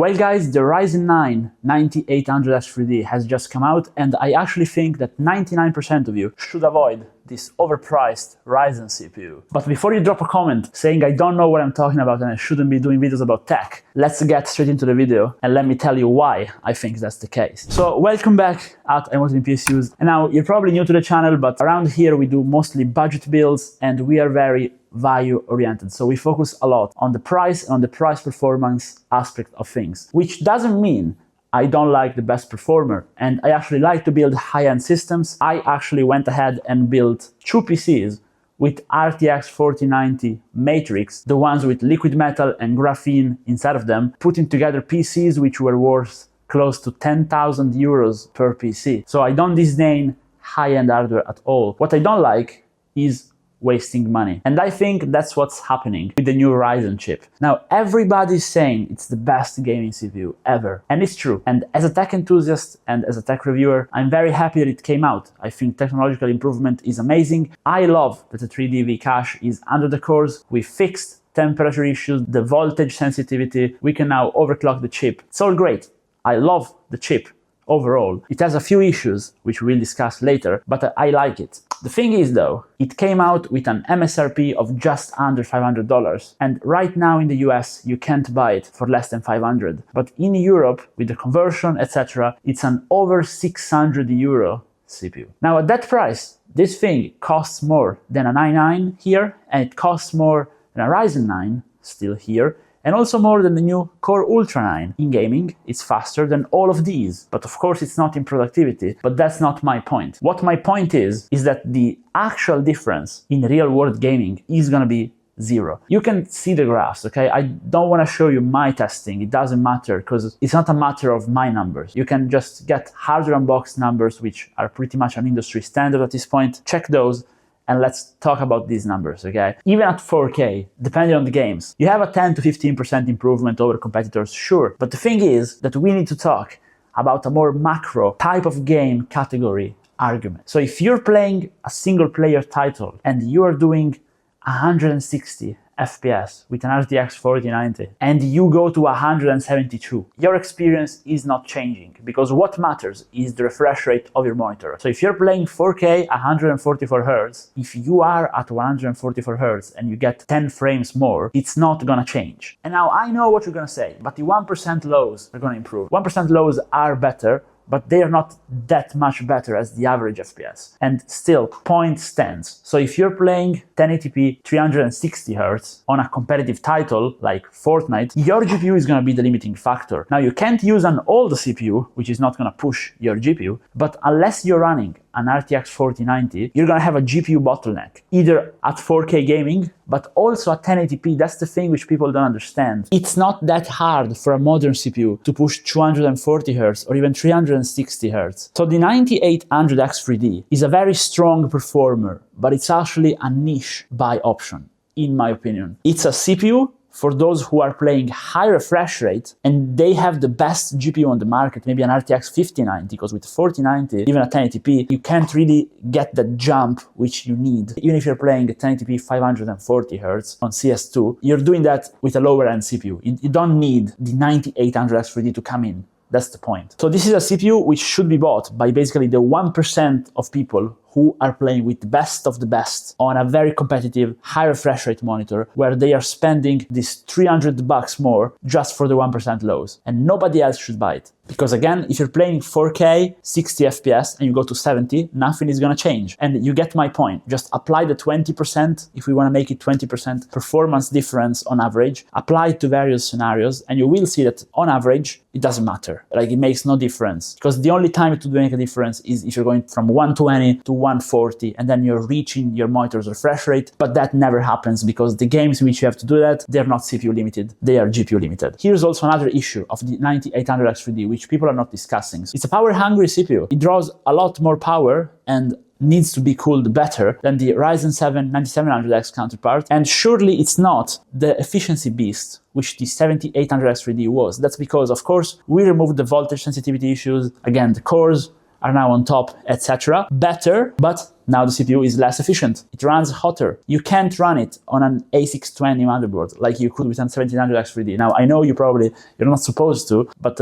Well guys, the Ryzen 9 9800X3D has just come out, and I actually think that 99% of you should avoid this overpriced Ryzen CPU. But before you drop a comment saying I don't know what I'm talking about and I shouldn't be doing videos about tech, let's get straight into the video and let me tell you why I think that's the case. So welcome back at PSUs. And now you're probably new to the channel, but around here we do mostly budget builds and we are very value oriented. So we focus a lot on the price and on the price performance aspect of things, which doesn't mean I don't like the best performer, and I actually like to build high-end systems. I actually went ahead and built two PCs with RTX 4090 Matrix, the ones with liquid metal and graphene inside of them, putting together PCs which were worth close to 10,000 euros per PC. So I don't disdain high-end hardware at all. What I don't like is wasting money. And I think that's what's happening with the new Ryzen chip. Now, everybody's saying it's the best gaming CPU ever. And it's true. And as a tech enthusiast and as a tech reviewer, I'm very happy that it came out. I think technological improvement is amazing. I love that the 3D V-Cache is under the cores. We fixed temperature issues, the voltage sensitivity. We can now overclock the chip. It's all great. I love the chip. Overall, it has a few issues, which we'll discuss later, but I like it. The thing is though, it came out with an MSRP of just under $500, and right now in the US you can't buy it for less than 500. But in Europe, with the conversion, etc., it's an over 600 euro CPU. Now at that price, this thing costs more than a i9 here, and it costs more than a Ryzen 9 still here, and also more than the new Core Ultra 9. In gaming, it's faster than all of these. But of course, it's not in productivity, but that's not my point. What my point is that the actual difference in real-world gaming is gonna be zero. You can see the graphs, okay? I don't wanna show you my testing, it doesn't matter, because it's not a matter of my numbers. You can just get hardware unboxed numbers, which are pretty much an industry standard at this point. Check those. And let's talk about these numbers, okay? Even at 4K, depending on the games, you have a 10 to 15% improvement over competitors, sure. But the thing is that we need to talk about a more macro type of game category argument. So if you're playing a single player title and you are doing 160 FPS with an RTX 4090 and you go to 172, your experience is not changing, because what matters is the refresh rate of your monitor. So if you're playing 4K 144 Hz, if you are at 144 Hz and you get 10 frames more, it's not gonna change. And now I know what you're gonna say, but the 1% lows are gonna improve. 1% lows are better, but they are not that much better as the average FPS. And still, point stands. So if you're playing 1080p 360 Hz on a competitive title like Fortnite, your GPU is gonna be the limiting factor. Now you can't use an old CPU, which is not gonna push your GPU, but unless you're running an RTX 4090, you're gonna have a GPU bottleneck, either at 4K gaming, but also at 1080p. That's the thing which people don't understand. It's not that hard for a modern CPU to push 240 Hz or even 360 Hz. So the 9800X3D is a very strong performer, but it's actually a niche buy option, in my opinion. It's a CPU for those who are playing high refresh rate and they have the best GPU on the market, maybe an RTX 5090, because with 4090, even at 1080p, you can't really get that jump which you need. Even if you're playing at 1080p 540 Hz on CS2, you're doing that with a lower end CPU. You don't need the 9800X3D to come in. That's the point. So this is a CPU which should be bought by basically the 1% of people who are playing with the best of the best on a very competitive high refresh rate monitor, where they are spending this $300 more just for the 1% lows, and nobody else should buy it. Because again, if you're playing 4K 60 FPS and you go to 70, nothing is gonna change. And you get my point. Just apply the 20%, if we wanna make it 20% performance difference on average, apply it to various scenarios, and you will see that on average, it doesn't matter. Like, it makes no difference. Because the only time it would make a difference is if you're going from 120 to 140 and then you're reaching your monitor's refresh rate, but that never happens because the games in which you have to do that, they're not CPU limited, they are GPU limited. Here's also another issue of the 9800X3D, which people are not discussing. It's a power-hungry CPU. It draws a lot more power and needs to be cooled better than the Ryzen 7 9700X counterpart, and surely it's not the efficiency beast which the 7800X3D was. That's because, of course, we removed the voltage sensitivity issues. Again, the cores are now on top, etc. Better, but Now the CPU is less efficient. It runs hotter. You can't run it on an A620 motherboard like you could with an 1700X3D. Now I know you're not supposed to, but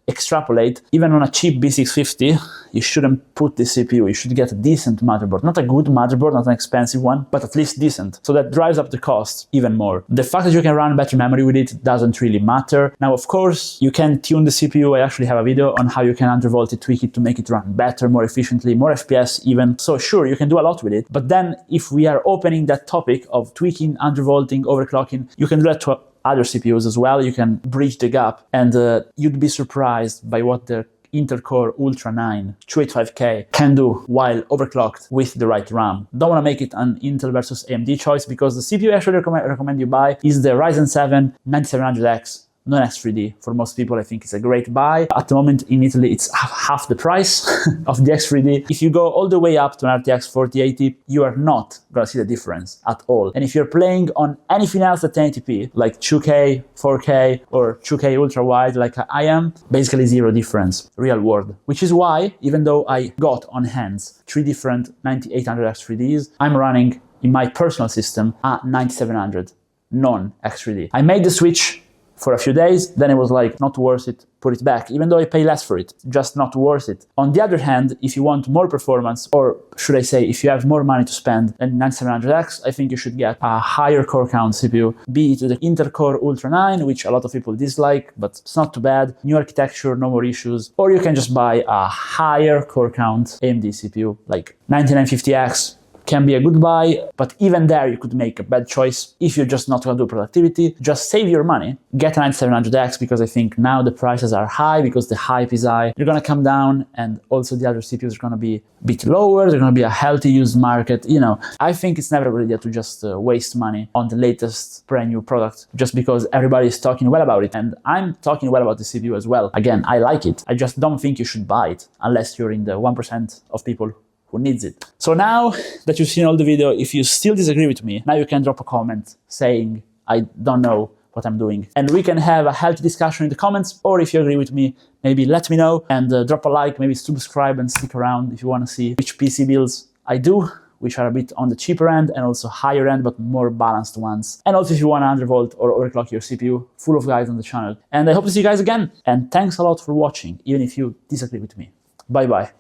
extrapolate, even on a cheap B650, you shouldn't put the CPU. You should get a decent motherboard. Not a good motherboard, not an expensive one, but at least decent. So that drives up the cost even more. The fact that you can run better memory with it doesn't really matter. Now, of course, you can tune the CPU. I actually have a video on how you can undervolt it, tweak it to make it run better, more efficiently, more FPS even. So sure, you can do a lot with it. But then if we are opening that topic of tweaking, undervolting, overclocking, you can do that to other CPUs as well. You can bridge the gap, and you'd be surprised by what the Intel Core Ultra 9 285K can do while overclocked with the right RAM. Don't want to make it an Intel versus AMD choice, because the CPU I actually recommend you buy is the Ryzen 7 9700X non-X3D. For most people, I think it's a great buy. At the moment in Italy, it's half the price of the X3D. If you go all the way up to an RTX 4080, you are not gonna see the difference at all. And if you're playing on anything else at 1080p, like 2K, 4K, or 2K ultra wide, like I am, basically zero difference, real world. Which is why, even though I got on hands 3 different 9800X3Ds, I'm running in my personal system a 9700 non-X3D. I made the switch for a few days, then it was like, not worth it, put it back, even though I pay less for it, just not worth it. On the other hand, if you want more performance, or should I say, if you have more money to spend than 9700X, I think you should get a higher core count CPU, be it the Intel Core Ultra 9, which a lot of people dislike, but it's not too bad, new architecture, no more issues, or you can just buy a higher core count AMD CPU, like 9950X, can be a good buy, but even there you could make a bad choice if you're just not going to do productivity. Just save your money, get a 9700X, because I think now the prices are high because the hype is high. They're going to come down, and also the other CPUs are going to be a bit lower. They're going to be a healthy used market. You know, I think it's never a good idea to just waste money on the latest brand new product just because everybody is talking well about it. And I'm talking well about the CPU as well. Again, I like it. I just don't think you should buy it unless you're in the 1% of people who needs it. So now that you've seen all the video, if you still disagree with me, now you can drop a comment saying, I don't know what I'm doing. And we can have a healthy discussion in the comments, or if you agree with me, maybe let me know and drop a like, maybe subscribe and stick around if you want to see which PC builds I do, which are a bit on the cheaper end and also higher end, but more balanced ones. And also if you want to undervolt or overclock your CPU, full of guys on the channel. And I hope to see you guys again. And thanks a lot for watching, even if you disagree with me. Bye bye.